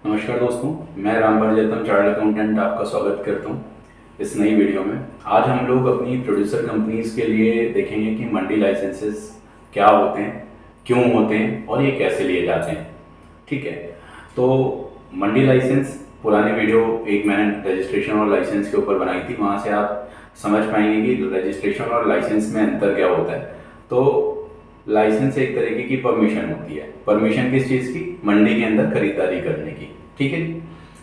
नमस्कार दोस्तों, मैं रामपाल जैतम चार्टर्ड अकाउंटेंट आपका स्वागत करता हूं इस नई वीडियो में। आज हम लोग अपनी प्रोड्यूसर कंपनीज के लिए देखेंगे कि मंडी लाइसेंसेस क्या होते हैं, क्यों होते हैं और ये कैसे लिए जाते हैं। ठीक है, तो मंडी लाइसेंस पुरानी वीडियो एक मैंने रजिस्ट्रेशन और लाइसेंस के ऊपर बनाई थी, वहाँ से आप समझ पाएंगे कि रजिस्ट्रेशन और लाइसेंस में अंतर क्या होता है। तो लाइसेंस एक तरीके की परमिशन होती है। परमिशन किस चीज़ की? मंडी के अंदर खरीदारी करने की। ठीक है जी।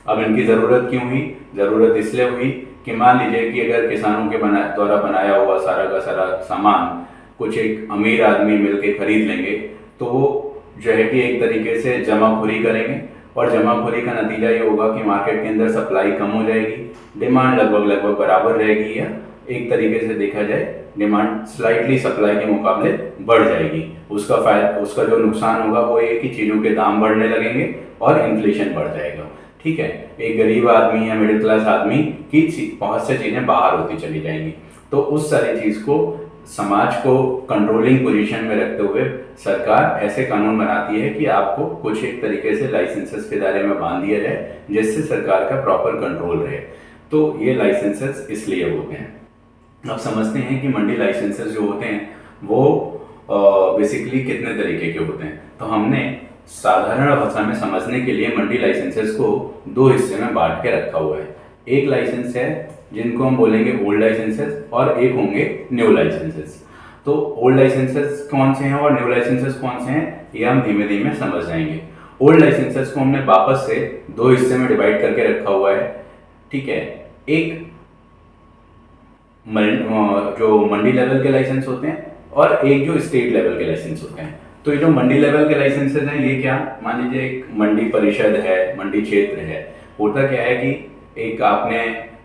अब इनकी ज़रूरत क्यों हुई? ज़रूरत इसलिए हुई कि मान लीजिए कि अगर किसानों के द्वारा बनाया हुआ सारा का सारा सामान कुछ एक अमीर आदमी मिलके खरीद लेंगे, तो वो जो है कि एक तरीके से जमाखोरी करेंगे और जमाखोरी का नतीजा ये होगा कि मार्केट के अंदर सप्लाई कम हो जाएगी, डिमांड लगभग बराबर रहेगी, या एक तरीके से देखा जाए डिमांड स्लाइटली सप्लाई के मुकाबले बढ़ जाएगी। उसका जो नुकसान होगा वो ये कि चीज़ों के दाम बढ़ने लगेंगे और इन्फ्लेशन बढ़ जाएगा। ठीक है, एक गरीब आदमी या मिडिल क्लास आदमी की बहुत से चीज़ें बाहर होती चली जाएंगी। तो उस सारी चीज़ को, समाज को कंट्रोलिंग पोजीशन में रखते हुए सरकार ऐसे कानून बनाती है कि आपको कुछ एक तरीके से लाइसेंसेस के दायरे में बांध दिया जाए, जिससे सरकार का प्रॉपर कंट्रोल रहे। तो ये लाइसेंसेस इसलिए होते हैं। अब समझते हैं कि मंडी लाइसेंसेस जो होते हैं वो बेसिकली कितने तरीके के होते हैं। तो हमने साधारण भाषा में समझने के लिए मंडी लाइसेंसेस को दो हिस्से में बांट के रखा हुआ है। एक लाइसेंस है जिनको हम बोलेंगे ओल्ड लाइसेंसेस, और एक होंगे न्यू लाइसेंसेस। तो ओल्ड लाइसेंसेस कौन से हैं और न्यू लाइसेंसेस कौन से हैं, ये हम धीमे धीमे समझ जाएंगे। ओल्ड लाइसेंसेस को हमने वापस से दो हिस्से में डिवाइड करके रखा हुआ है। ठीक है, एक जो मंडी लेवल के लाइसेंस होते हैं और एक जो स्टेट लेवल के लाइसेंस होते हैं। तो ये जो मंडी लेवल के लाइसेंसेस हैं, ये क्या, मान लीजिए एक मंडी परिषद है, मंडी क्षेत्र है। होता क्या है कि एक आपने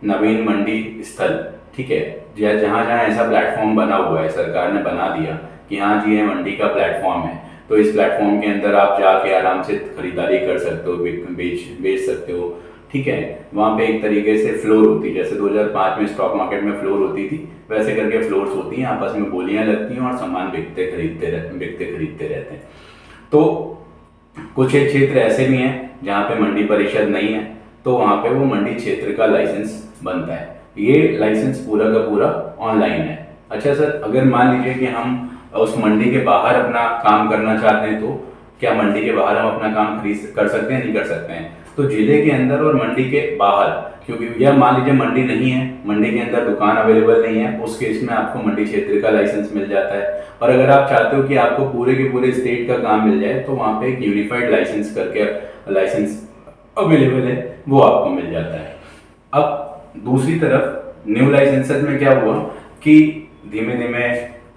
नवीन मंडी स्थल, ठीक है, जहाँ जहाँ ऐसा प्लेटफॉर्म बना हुआ है, सरकार ने बना दिया कि हाँ जी ये मंडी का प्लेटफॉर्म है, तो इस प्लेटफॉर्म के अंदर आप जाके आराम से खरीदारी कर सकते हो, बेच सकते हो। ठीक है, वहाँ पे एक तरीके से फ्लोर होती है, जैसे 2005 में स्टॉक मार्केट में फ्लोर होती थी, वैसे करके फ्लोर्स होती हैं, आपस में बोलियां लगती हैं और सामान बिकते खरीदते रहते हैं। तो कुछ एक क्षेत्र ऐसे भी हैं जहाँ पे मंडी परिषद नहीं है, तो वहाँ पे वो मंडी क्षेत्र का लाइसेंस बनता है। ये लाइसेंस पूरा का पूरा ऑनलाइन है। अच्छा सर, अगर मान लीजिए कि हम उस मंडी के बाहर अपना काम करना चाहते हैं, तो क्या मंडी के बाहर हम अपना काम कर सकते हैं? नहीं कर सकते हैं। तो जिले के अंदर और मंडी के बाहर, क्योंकि यह मान लीजिए मंडी नहीं है, मंडी के अंदर दुकान अवेलेबल नहीं है, उस केस में आपको मंडी क्षेत्र का लाइसेंस मिल जाता है। और अगर आप चाहते हो कि आपको पूरे के पूरे स्टेट का काम मिल जाए, तो वहाँ पे एक यूनिफाइड लाइसेंस करके लाइसेंस अवेलेबल है, वो आपको मिल जाता है। अब दूसरी तरफ न्यू लाइसेंसेस में क्या हुआ कि धीमे धीमे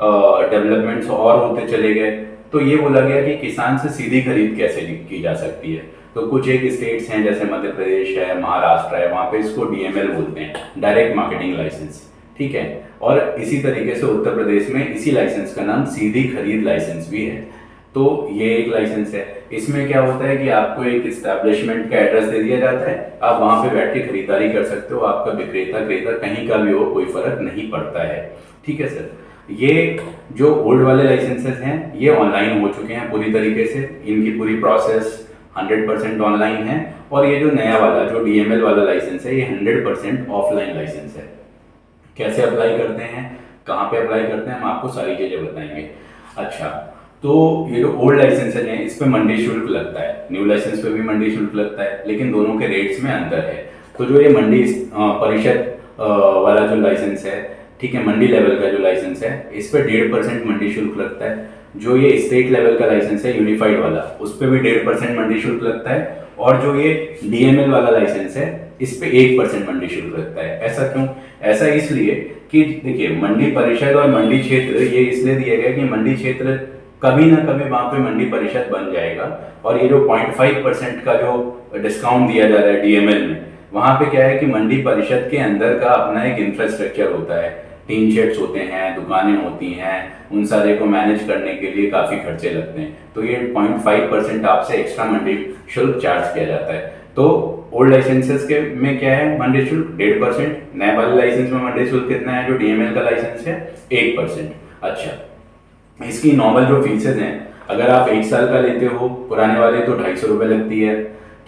डेवलपमेंट्स और होते चले गए। तो ये बोला गया कि किसान से सीधी खरीद कैसे की जा सकती है। तो कुछ एक स्टेट्स हैं जैसे मध्य प्रदेश है, महाराष्ट्र है, वहाँ पे इसको डीएमएल बोलते हैं, डायरेक्ट मार्केटिंग लाइसेंस। ठीक है, और इसी तरीके से उत्तर प्रदेश में इसी लाइसेंस का नाम सीधी खरीद लाइसेंस भी है। तो ये एक लाइसेंस है। इसमें क्या होता है कि आपको एक एस्टैब्लिशमेंट का एड्रेस दे दिया जाता है, आप वहाँ पे बैठ के खरीदारी कर सकते हो, आपका विक्रेता क्रेता कहीं का भी हो, कोई फर्क नहीं पड़ता है। ठीक है सर, ये जो ओल्ड वाले लाइसेंसेस हैं ये ऑनलाइन हो चुके हैं पूरी तरीके से, इनकी पूरी प्रोसेस 100% ऑनलाइन है। और ये जो नया वाला जो डीएमएल वाला लाइसेंस है, ये 100% ऑफलाइन लाइसेंस है। कैसे अप्लाई करते हैं, कहाँ पे अप्लाई करते हैं, हम आपको सारी चीजें बताएंगे। अच्छा, तो ये जो ओल्ड लाइसेंसेज हैं इस पे मंडी शुल्क लगता है, न्यू लाइसेंस पे भी मंडी शुल्क लगता है, लेकिन दोनों के रेट्स में अंतर है। तो जो ये मंडी परिषद वाला जो लाइसेंस है, ठीक है, मंडी लेवल का जो लाइसेंस है, इस पे 1.5% मंडी शुल्क लगता है। जो ये स्टेट लेवल का लाइसेंस है यूनिफाइड वाला, उस पे भी 1.5% मंडी शुल्क लगता है। और जो ये डीएमएल वाला लाइसेंस है, इस पे 1% मंडी शुल्क लगता है। ऐसा क्यों? ऐसा इसलिए कि देखिए, मंडी परिषद और मंडी क्षेत्र ये इसलिए दिया गया कि मंडी क्षेत्र कभी ना कभी वहां पे मंडी परिषद बन जाएगा, और ये जो 0.5% का जो डिस्काउंट दिया जा रहा है डीएमएल में, वहां पे क्या है कि मंडी परिषद के अंदर का अपना एक इंफ्रास्ट्रक्चर होता है, टीन शेड्स होते हैं, दुकानें होती हैं, उन सारे को मैनेज करने के लिए काफी खर्चे लगते हैं। तो ये 0.5% आपसे एक्स्ट्रा मंडी शुल्क चार्ज किया जाता है। तो ओल्ड लाइसेंसेस के में क्या है, मंडी शुल्क 1.5%, नए वाले लाइसेंस में मंडी शुल्क कितना है, जो डीएमएल का लाइसेंस है, 1%। अच्छा, इसकी नॉर्मल जो फीसेज हैं, अगर आप 1 साल का लेते हो पुराने वाले, तो 250 रुपये लगती है।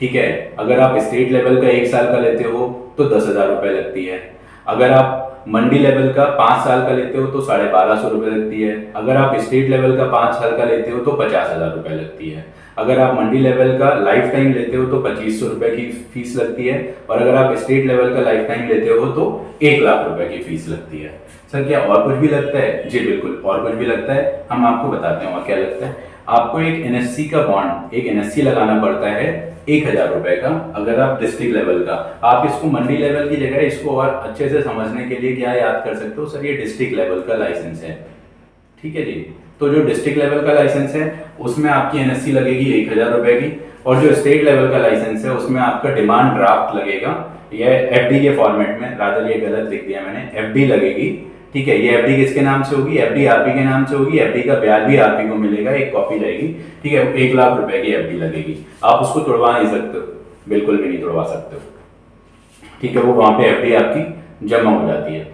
ठीक है। अगर आप स्टेट लेवल का 1 साल का लेते हो तो 10,000 रुपये लगती है। अगर आप मंडी लेवल का 5 साल का लेते हो तो 1250 रुपये लगती है। अगर आप स्टेट लेवल का 5 साल का लेते हो तो 50,000 रुपये लगती है। अगर आप मंडी लेवल का लाइफ टाइम लेते हो तो 2500 रुपये की फीस लगती है। और अगर आप स्टेट लेवल का लाइफ टाइम लेते हो तो 1 लाख रुपए की फीस लगती है। सर क्या और कुछ भी लगता है? जी बिल्कुल, और कुछ भी लगता है, हम आपको बताते हैं और क्या लगता है। आपको एक एनएससी का बॉन्ड, एक एनएससी लगाना पड़ता है 1,000 रुपए का। अगर आप डिस्ट्रिक्ट लेवल का, आप इसको मंडी लेवल की जगह इसको और अच्छे से समझने के लिए क्या याद कर सकते हो, सर ये डिस्ट्रिक्ट लेवल का लाइसेंस है, ठीक है जी। तो जो डिस्ट्रिक्ट लेवल का लाइसेंस है उसमें आपकी एनएससी लगेगी 1,000 रुपए की, और जो स्टेट लेवल का लाइसेंस है उसमें आपका डिमांड ड्राफ्ट लगेगा, यह एफडी के फॉर्मेट में, रादर ये गलत लिख दिया मैंने, एफडी लगेगी, ठीक है। ये एफडी किसके नाम से होगी? एफडी आरपी के नाम से होगी। एफडी का ब्याज भी आरपी को मिलेगा, एक कॉपी जाएगी, ठीक है। 1 लाख रुपए की एफडी लगेगी, आप उसको तोड़वा नहीं सकते हो, बिल्कुल भी नहीं तोड़वा सकते हो, ठीक है। वो वहां पे एफडी आपकी जमा हो जाती है।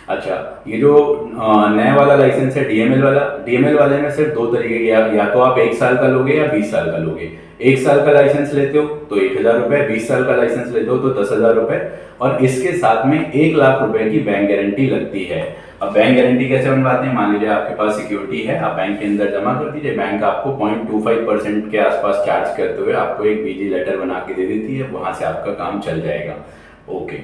अच्छा, ये जो नया वाला लाइसेंस है डीएमएल वाला, डीएमएल वाले में सिर्फ 2 तरीके के, या तो आप 1 साल का लोगे या 20 साल का लोगे। 1 साल का लाइसेंस लेते हो तो 1,000 रुपए, 20 साल का लाइसेंस लेते हो तो 10,000 रुपए, और इसके साथ में 1 लाख रुपए की बैंक गारंटी लगती है। अब बैंक गारंटी कैसे बनवाते हैं? मान लीजिए आपके पास सिक्योरिटी है, आप बैंक के अंदर जमा कर दीजिए, बैंक आपको 0.25% के आसपास चार्ज करते हुए आपको एक बीजी लेटर बना के दे देती है, वहां से आपका काम चल जाएगा। ओके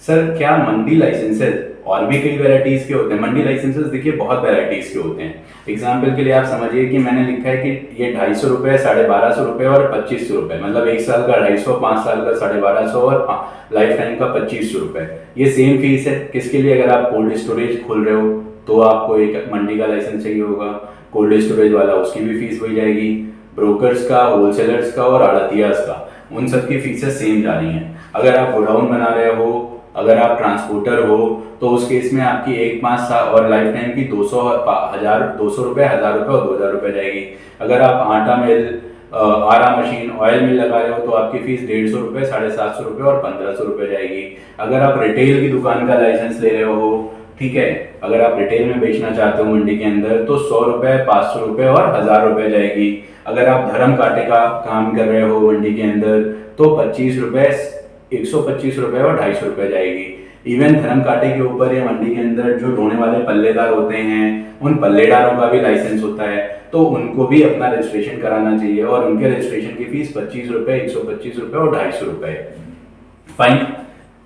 सर, क्या मंडी लाइसेंसेज और भी कई वैरायटीज के होते हैं? मंडी लाइसेंसेस देखिए बहुत वैरायटीज के होते हैं। एग्जाम्पल के लिए आप समझिए कि मैंने लिखा है कि ये 250 रुपए, 1250 रुपए और 2500 रुपए, मतलब 1 साल का 250, 5 साल का 1250 और लाइफ टाइम का 2500 रुपए। ये सेम फीस है किसके लिए? अगर आप कोल्ड स्टोरेज खोल रहे हो तो आपको एक मंडी का लाइसेंस चाहिए होगा, कोल्ड स्टोरेज वाला उसकी भी फीस वही जाएगी, ब्रोकर्स का, होलसेलर्स का और आड़तियाज का, उन सब की फीसेस सेम जा रही हैं। अगर आप गोडाउन बना रहे हो, अगर आप ट्रांसपोर्टर हो, तो उस केस में आपकी 1, 5 साल और लाइफ टाइम की 200 रुपए, 1,000 रुपए और 2,000 रुपए जाएगी। अगर आप आटा मिल, आरा मशीन, ऑयल मिल लगा रहे हो तो आपकी फीस 150 रुपए, 750 रुपए और 1,500 रुपए जाएगी। अगर आप रिटेल की दुकान का लाइसेंस ले रहे हो, ठीक है, अगर आप रिटेल में बेचना चाहते हो मंडी के अंदर तो 100 रुपए, 500 रुपए और 1,000 रुपए जाएगी। अगर आप धर्म कांटे का काम कर रहे हो मंडी के अंदर तो 25 रुपए, 125 रुपए और 250 रुपए जाएगी। इवन धर्म कांटे के ऊपर ये मंडी के अंदर जो ढोने वाले पल्लेदार होते हैं, उन पल्लेदारों का भी लाइसेंस होता है, तो उनको भी अपना रजिस्ट्रेशन कराना चाहिए, और उनके रजिस्ट्रेशन की फीस 25 रुपए, 125 रुपए और 250 रुपए। Fine,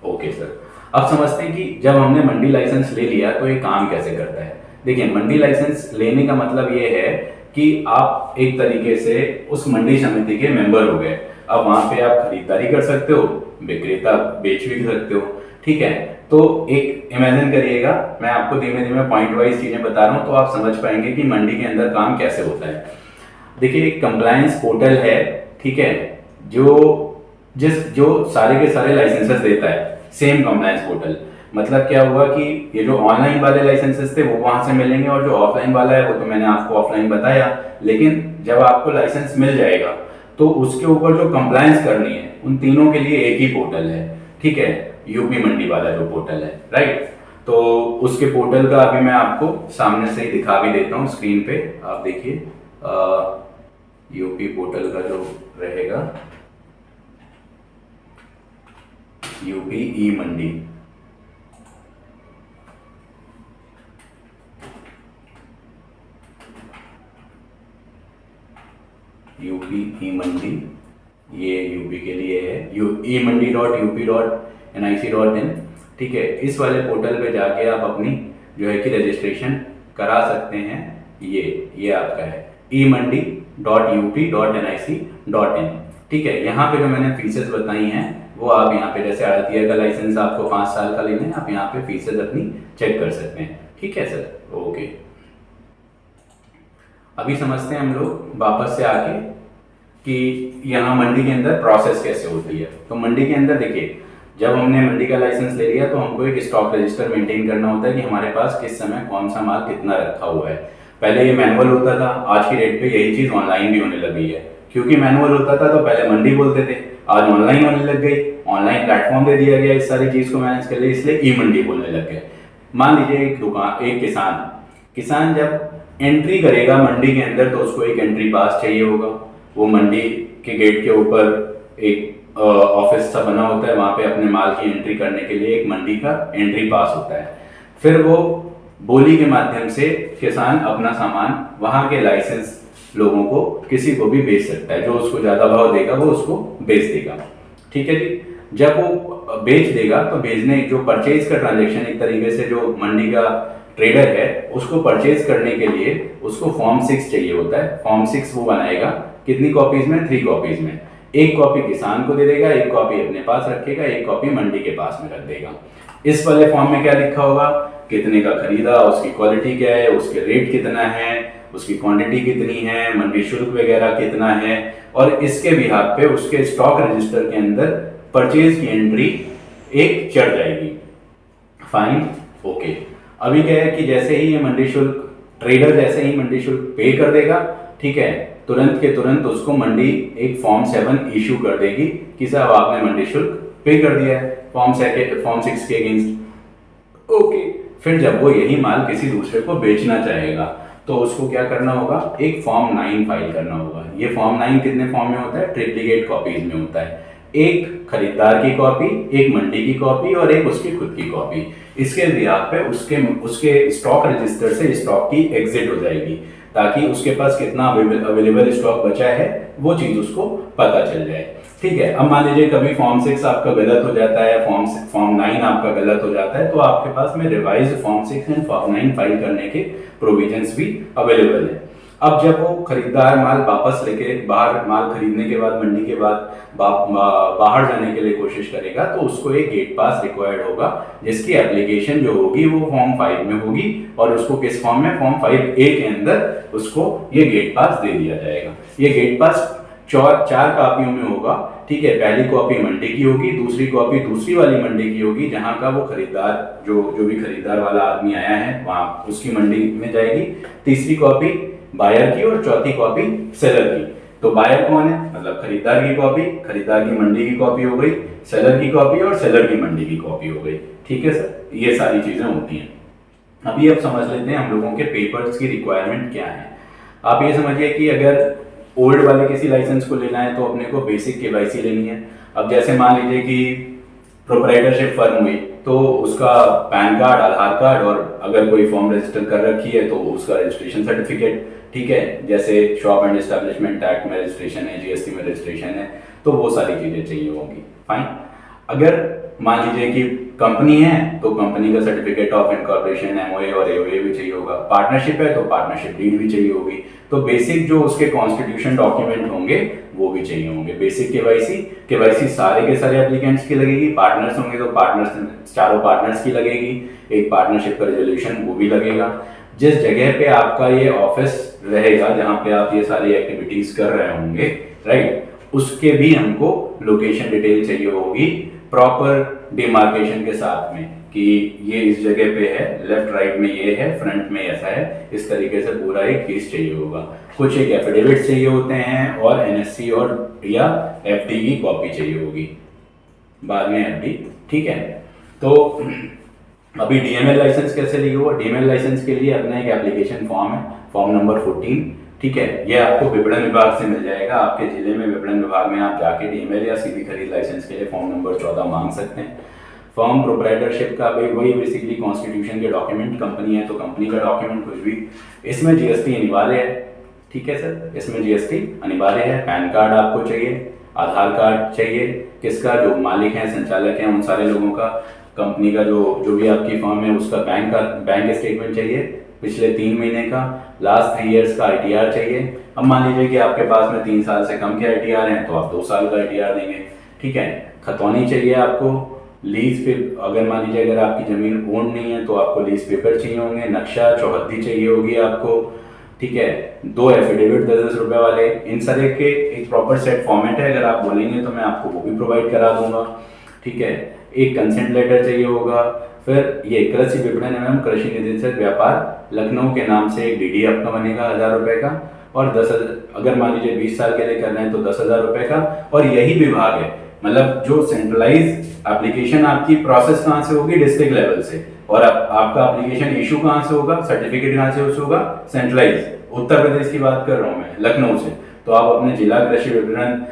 okay sir. अब समझते हैं कि जब हमने मंडी लाइसेंस ले लिया तो ये काम कैसे करता है। देखिए, मंडी लाइसेंस लेने का मतलब ये है कि आप एक तरीके से उस मंडी समिति के मेंबर हो गए। अब वहां पे आप खरीदारी कर सकते हो, विक्रेता बेच भी सकते हो, ठीक है। तो एक इमेजिन करिएगा, मैं आपको धीमे धीमे पॉइंट वाइज चीजें बता रहा हूं तो आप समझ पाएंगे कि मंडी के अंदर काम कैसे होता है। देखिए, एक कंप्लायंस पोर्टल है, ठीक है, जो सारे के सारे लाइसेंसेस देता है, सेम कंप्लायंस पोर्टल। मतलब क्या हुआ कि ये जो ऑनलाइन वाले लाइसेंसेस थे वो वहां से मिलेंगे, और जो ऑफलाइन वाला है वो तो मैंने आपको ऑफलाइन बताया, लेकिन जब आपको लाइसेंस मिल जाएगा तो उसके ऊपर जो कंप्लायंस करनी है उन तीनों के लिए एक ही पोर्टल है, ठीक है, यूपी मंडी वाला जो पोर्टल है, राइट। तो उसके पोर्टल का अभी मैं आपको सामने से ही दिखा भी देता हूँ स्क्रीन पे, आप देखिए। यूपी पोर्टल का जो रहेगा, यूपी ई मंडी, यूपी ई मंडी, ये यूपी के लिए है, eMandi.up.nic.in, ठीक है। इस वाले पोर्टल पे जाके आप अपनी जो है कि रजिस्ट्रेशन करा सकते हैं। ये आपका है eMandi.up.nic.in, ठीक है। यहाँ पे जो मैंने फीसेस बताई हैं वो आप यहाँ पे, जैसे आड़तिया का लाइसेंस आपको 5 साल का लेना है, आप यहाँ पे फीसेस अपनी चेक कर सकते हैं, ठीक है सर, ओके। अभी समझते हैं हम लोग वापस से आके कि यहाँ मंडी के अंदर प्रोसेस कैसे होती है। तो मंडी के अंदर देखिए, जब हमने मंडी का लाइसेंस ले लिया तो हमको एक स्टॉक रजिस्टर मेंटेन करना होता है कि हमारे पास किस समय कौन सा माल कितना रखा हुआ है। पहले ये मैनुअल होता था, आज की डेट पे यही चीज ऑनलाइन भी होने लगी है। क्योंकि मैनुअल होता था तो पहले मंडी बोलते थे, आज ऑनलाइन होने लग गई, ऑनलाइन प्लेटफॉर्म दे दिया गया इस सारी चीज को मैनेज कर लिए, इसलिए ई मंडी बोलने लग गए। मान लीजिए एक किसान जब एंट्री करेगा मंडी के अंदर तो उसको एक एंट्री पास चाहिए होगा। वो मंडी के गेट के ऊपर एक ऑफिस सा बना होता है, वहाँ पे अपने माल की एंट्री करने के लिए एक मंडी का एंट्री पास होता है। फिर वो बोली के माध्यम से किसान अपना सामान वहाँ के लाइसेंस लोगों को किसी को भी बेच सकता है, जो उसको ज़्यादा भाव देगा वो उसको बेच देगा। ठीक है जी। जब वो बेच देगा तो बेचने जो परचेज का ट्रांजेक्शन, एक तरीके से जो मंडी का ट्रेडर है उसको परचेज करने के लिए उसको फॉर्म 6 चाहिए होता है। फॉर्म 6 वो बनाएगा कितनी कॉपीज में? 3 कॉपीज में। एक कॉपी किसान को दे देगा, एक कॉपी अपने पास रखेगा, एक कॉपी मंडी के पास में रख देगा। इस वाले फॉर्म में क्या लिखा होगा? कितने का खरीदा, उसकी क्वालिटी क्या है, उसके रेट कितना है, उसकी क्वांटिटी कितनी है, मंडी शुल्क वगैरह कितना है, और इसके बिहाफ पे उसके स्टॉक रजिस्टर के अंदर परचेज की एंट्री एक चढ़ जाएगी। Fine, okay. अभी क्या है कि जैसे ही ये मंडी शुल्क, ट्रेडर जैसे ही मंडी शुल्क पे कर देगा, ठीक है, तुरंत के तुरंत उसको मंडी एक फॉर्म 7 इशू कर देगी कि साहब आपने मंडी शुल्क पे कर दिया है फॉर्म 6 के अगेंस्ट। ओके। फिर जब वो यही माल किसी दूसरे को बेचना चाहेगा तो उसको क्या करना होगा? एक फॉर्म 9 फाइल करना होगा। ये फॉर्म 9 कितने फॉर्म में होता है? ट्रिप्लीकेट कॉपीज में होता है। एक खरीदार की कॉपी, एक मंडी की कॉपी और एक उसकी खुद की कॉपी। इसके बिहाफ पे उसके स्टॉक रजिस्टर से स्टॉक की एग्जिट हो जाएगी, ताकि उसके पास कितना अवेलेबल स्टॉक बचा है वो चीज उसको पता चल जाए। ठीक है। अब मान लीजिए कभी फॉर्म 6 आपका गलत हो जाता है, फॉर्म 9 आपका गलत हो जाता है, तो आपके पास में revise form 6 and form 9 file करने के प्रोविजंस भी अवेलेबल है। अब जब वो खरीदार माल वापस लेके बाहर, माल खरीदने के बाद मंडी के बाद बाहर जाने के लिए कोशिश करेगा, तो उसको एक गेट पास रिक्वायर्ड होगा, जिसकी एप्लीकेशन जो होगी वो फॉर्म 5 में होगी, और उसको किस फॉर्म में? फॉर्म 5A के अंदर उसको ये गेट पास दे दिया जाएगा। ये गेट पास 4 कापियों में होगा। ठीक है। पहली कॉपी मंडी की होगी, दूसरी कॉपी दूसरी वाली मंडी की होगी जहां का वो खरीदार, जो भी खरीदार वाला आदमी आया है वहां उसकी मंडी में जाएगी। तीसरी कॉपी बायर की और चौथी कॉपी सेलर की। तो बायर कौन है? मतलब खरीदार की कॉपी, खरीदार की मंडी की कॉपी हो गई, सेलर की कॉपी और सेलर की मंडी की कॉपी हो गई। ठीक है सर, ये सारी चीजें होती हैं। अभी अब समझ लेते हैं हम लोगों के पेपर्स की रिक्वायरमेंट क्या है। आप ये समझिए कि अगर ओल्ड वाले किसी लाइसेंस को लेना है तो अपने को बेसिक केवाईसी लेनी है। अब जैसे मान लीजिए कि प्रोप्राइटरशिप फर्म हुई तो उसका पैन कार्ड, आधार कार्ड, और अगर कोई फॉर्म रजिस्टर कर रखी है तो उसका रजिस्ट्रेशन सर्टिफिकेट। ठीक है। जैसे शॉप एंड एस्टेब्लिशमेंट एक्ट में रजिस्ट्रेशन है, जीएसटी में रजिस्ट्रेशन है, तो वो सारी चीजें चाहिए होंगी। फाइन। अगर मान लीजिए कि कंपनी है तो कंपनी का सर्टिफिकेट ऑफ इनकॉर्पोरेशन, एमओए और एओए भी चाहिए होगा। पार्टनरशिप है तो पार्टनरशिप डीड भी चाहिए होगी। तो बेसिक जो उसके कॉन्स्टिट्यूशन डॉक्यूमेंट होंगे वो भी चाहिए होंगे। बेसिक केवाईसी सारे के सारे एप्लीकेंट्स की लगेगी। पार्टनर्स होंगे तो पार्टनर्स, चारों पार्टनर्स की लगेगी। एक पार्टनरशिप का रेजोल्यूशन वो भी लगेगा। जिस जगह पे आपका ये ऑफिस रहेगा, जहाँ पे आप ये सारी एक्टिविटीज कर रहे होंगे, राइट, उसके भी हमको लोकेशन डिटेल चाहिए होगी, प्रॉपर डिमार्केशन के साथ में, कि ये इस जगह पे है, लेफ्ट राइट में ये है, फ्रंट में ऐसा है। इस तरीके से पूरा एक केस चाहिए होगा। कुछ एक एफिडेविट चाहिए होते हैं और एनएससी और या एफडी की कॉपी चाहिए होगी, बाद में एफडी। ठीक है। तो अभी डीएमएल लाइसेंस कैसे लिया हुआ? डीएमएल लाइसेंस के लिए अपना एक एप्लीकेशन फॉर्म है, फॉर्म नंबर 14। ठीक है। ये आपको विपणन विभाग से मिल जाएगा। आपके जिले में विपणन विभाग में आप जाके डीएमएल या सीधी खरीद लाइसेंस के लिए फॉर्म नंबर 14 मांग सकते हैं। फॉर्म प्रोप्राइटरशिप का भी वही बेसिकली कॉन्स्टिट्यूशन के डॉक्यूमेंट, कंपनी है तो कंपनी का डॉक्यूमेंट कुछ भी। इसमें जीएसटी अनिवार्य है। ठीक है सर, इसमें जीएसटी अनिवार्य है। पैन कार्ड आपको चाहिए, आधार कार्ड चाहिए, किसका? जो मालिक हैं, संचालक हैं, उन सारे लोगों का। कंपनी का जो भी आपकी फर्म है उसका बैंक स्टेटमेंट चाहिए पिछले 3 महीने का। लास्ट 3 इयर्स का आईटीआर चाहिए। अब मान लीजिए कि आपके पास में 3 साल से कम के आईटीआर हैं तो आप 2 साल का आईटीआर देंगे। ठीक है। खतौनी चाहिए आपको। लीज पे, अगर मान लीजिए अगर आपकी जमीन ओन नहीं है तो आपको लीज पेपर चाहिए होंगे। नक्शा, चौहद्दी चाहिए होगी आपको। ठीक है। 2 एफिडेविट 10-10 रुपए वाले, इन सारे के एक प्रॉपर सेट फॉर्मेट है। अगर आप बोलेंगे तो मैं आपको वो भी प्रोवाइड करा दूंगा। ठीक है। एक कंसेंट लेटर चाहिए होगा। फिर ये कृषि विपणन एवं कृषि निदेशक व्यापार लखनऊ के नाम से एक डीडी आपका बनेगा 1000 रुपए का, और 10,000, अगर मान लीजिए 20 साल के लिए कर रहे हैं तो 10,000 रुपए का। और यही विभाग है, मतलब जो सेंट्रलाइज एप्लीकेशन आपकी प्रोसेस कहाँ से होगी? डिस्ट्रिक्ट लेवल से। और आपका एप्लीकेशन इशू कहाँ से होगा? सर्टिफिकेट कहाँ से इशू होगा? सेंट्रलाइज, उत्तर प्रदेश की बात कर रहा हूँ मैं, लखनऊ से। तो आप अपने जिला कृषि विपणन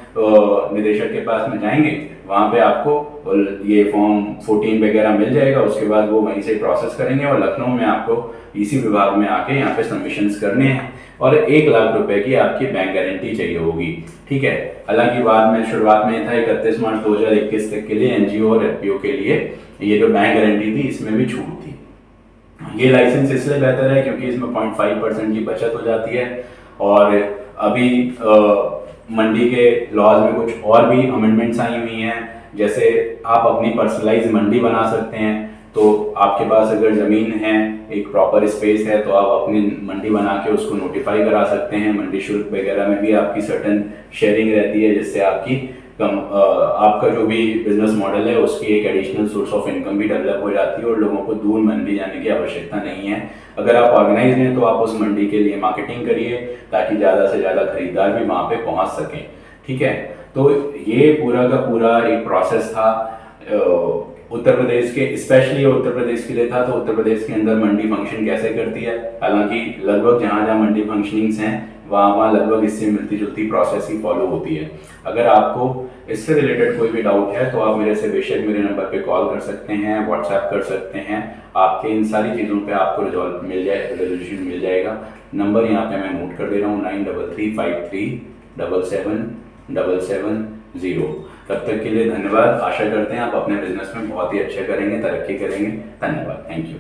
निदेशक के पास में जाएंगे, वहाँ पे आपको ये फॉर्म 14 वगैरह मिल जाएगा। उसके बाद वो वहीं से प्रोसेस करेंगे और लखनऊ में आपको इसी विभाग में आके यहाँ पे सबमिशंस करने हैं और 1 लाख रुपए की आपकी बैंक गारंटी चाहिए होगी। ठीक है, हालांकि बाद में शुरुआत में था 31 मार्च 2021 तक के लिए एनजीओ और एफपीओ के लिए ये जो बैंक गारंटी थी इसमें भी छूट थी। ये लाइसेंस इसलिए बेहतर है क्योंकि इसमें 0.5% की बचत हो जाती है और अभी मंडी के लॉज में कुछ और भी अमेंडमेंट्स आई हुई हैं, जैसे आप अपनी पर्सनलाइज मंडी बना सकते हैं। तो आपके पास अगर ज़मीन है, एक प्रॉपर स्पेस है, तो आप अपनी मंडी बना के उसको नोटिफाई करा सकते हैं। मंडी शुल्क वगैरह में भी आपकी सर्टन शेयरिंग रहती है, जिससे आपका जो भी बिजनेस मॉडल है उसकी एक एडिशनल सोर्स ऑफ इनकम भी डेवलप हो जाती है और लोगों को दूर मंडी जाने की आवश्यकता नहीं है। अगर आप ऑर्गेनाइज हैं तो आप उस मंडी के लिए मार्केटिंग करिए ताकि ज़्यादा से ज़्यादा खरीदार भी वहाँ पे पहुँच सकें। ठीक है, तो ये पूरा का पूरा एक प्रोसेस था उत्तर प्रदेश के, स्पेशली उत्तर प्रदेश के लिए था। तो उत्तर प्रदेश के अंदर मंडी फंक्शन कैसे करती है, हालांकि लगभग जहाँ जहाँ मंडी फंक्शनिंग्स हैं वहाँ लगभग इससे मिलती जुलती प्रोसेस ही फॉलो होती है। अगर आपको इससे रिलेटेड कोई भी डाउट है तो आप मेरे से बेशक मेरे नंबर पे कॉल कर सकते हैं, व्हाट्सएप कर सकते हैं। आपके इन सारी चीज़ों पे आपको रेजोल्यूशन मिल जाएगा। नंबर यहाँ पे मैं नोट कर दे रहा हूँ 9335377770। तब तक के लिए धन्यवाद। आशा करते हैं आप अपने बिजनेस में बहुत ही अच्छा करेंगे, तरक्की करेंगे। धन्यवाद, थैंक यू।